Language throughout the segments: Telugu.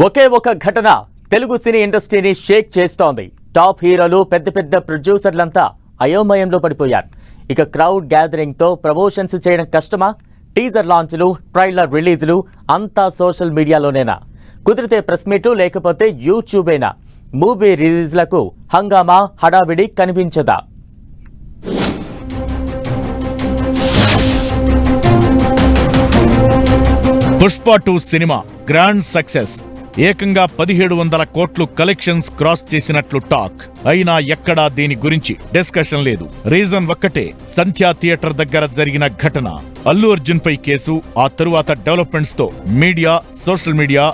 ఒకే ఒక ఘటన తెలుగు సినీ ఇండస్ట్రీని షేక్ చేస్తోంది. టాప్ హీరోలు పెద్ద పెద్ద ప్రొడ్యూసర్లంతా అయోమయంలో పడిపోయారు. ఇక క్రౌడ్ గ్యాదరింగ్ తో ప్రమోషన్స్ చేయడం కష్టమా? టీజర్ లాంచ్లు, ట్రైలర్ రిలీజులు అంతా సోషల్ మీడియాలోనేనా? కుదిరితే ప్రెస్ మీటు లేకపోతే యూట్యూబేనా? మూవీ రిలీజ్లకు హంగామా హడావిడి కనిపించదా? Pushpa 2 cinema grand success. ఏకంగా 1700 కోట్లు కలెక్షన్స్ క్రాస్ చేసినట్లు టాక్. అయినా ఎక్కడా దీని గురించి డిస్కషన్ లేదు. రీజన్ ఒక్కటే, సంధ్యా థియేటర్ దగ్గర జరిగిన ఘటన. అల్లు అర్జున్ పై కేసు, ఆ తరువాత డెవలప్మెంట్స్ తో media, social media,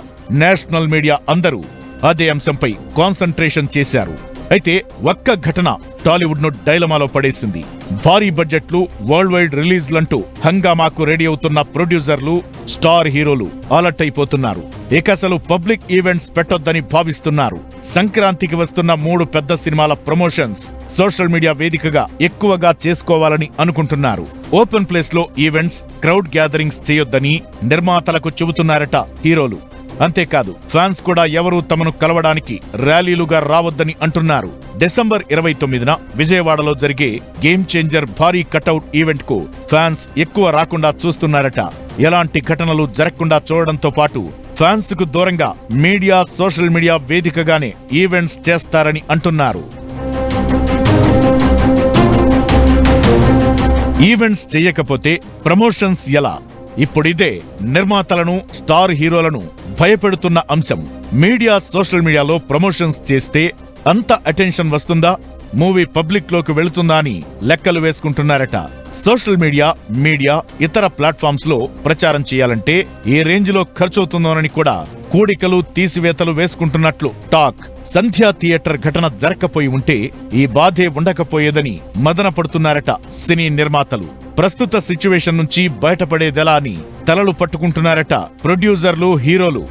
national media అందరూ అదే అంశంపై కాన్సంట్రేషన్ చేశారు. అయితే ఒక్క ఘటన టాలీవుడ్ ను డైలమాలో పడేసింది. భారీ బడ్జెట్లు, వరల్డ్ వైడ్ రిలీజ్లంటూ హంగామాకు రెడీ అవుతున్న ప్రొడ్యూసర్లు, స్టార్ హీరోలు అలర్ట్ అయిపోతున్నారు. ఇక అసలు పబ్లిక్ ఈవెంట్స్ పెట్టొద్దని భావిస్తున్నారు. సంక్రాంతికి వస్తున్న 3 పెద్ద సినిమాల ప్రమోషన్స్ సోషల్ మీడియా వేదికగా ఎక్కువగా చేసుకోవాలని అనుకుంటున్నారు. ఓపెన్ ప్లేస్ లో ఈవెంట్స్, క్రౌడ్ గ్యాదరింగ్స్ చేయొద్దని నిర్మాతలకు చెబుతున్నారట హీరోలు. అంతేకాదు, ఫ్యాన్స్ కూడా ఎవరూ తమను కలవడానికి ర్యాలీలుగా రావద్దని అంటున్నారు. డిసెంబర్ 29న విజయవాడలో జరిగే గేమ్ చేంజర్ భారీ కటౌట్ ఈవెంట్ కు ఫ్యాన్స్ ఎక్కువ రాకుండా చూస్తున్నారట. ఎలాంటి ఘటనలు జరగకుండా చూడడంతో పాటు ఫ్యాన్స్ కు దూరంగా మీడియా, సోషల్ మీడియా వేదికగానే ఈవెంట్స్ చేస్తారని అంటున్నారు. ఈవెంట్స్ చేయకపోతే ప్రమోషన్స్ ఎలా? ఇప్పుడిదే నిర్మాతలను, స్టార్ హీరోలను భయపెడుతున్న అంశం. మీడియా, సోషల్ మీడియాలో ప్రమోషన్స్ చేస్తే అంత అటెన్షన్ వస్తుందా? మూవీ పబ్లిక్ లోకి వెళుతుందా అని లెక్కలు వేసుకుంటున్నారట. సోషల్ మీడియా, ఇతర ప్లాట్ఫామ్స్ లో ప్రచారం చేయాలంటే ఏ రేంజ్ లో ఖర్చవుతుందోనని కూడా కూడికలు, తీసివేతలు వేసుకుంటున్నట్లు టాక్. సంధ్యా థియేటర్ ఘటన జరగకపోయి ఉంటే ఈ బాధే ఉండకపోయేదని మదన పడుతున్నారట సినీ నిర్మాతలు. ప్రస్తుత సిచ్యువేషన్ నుంచి బయటపడేదెలా అని తలలు పట్టుకుంటున్నారట ప్రొడ్యూసర్లు, హీరోలు.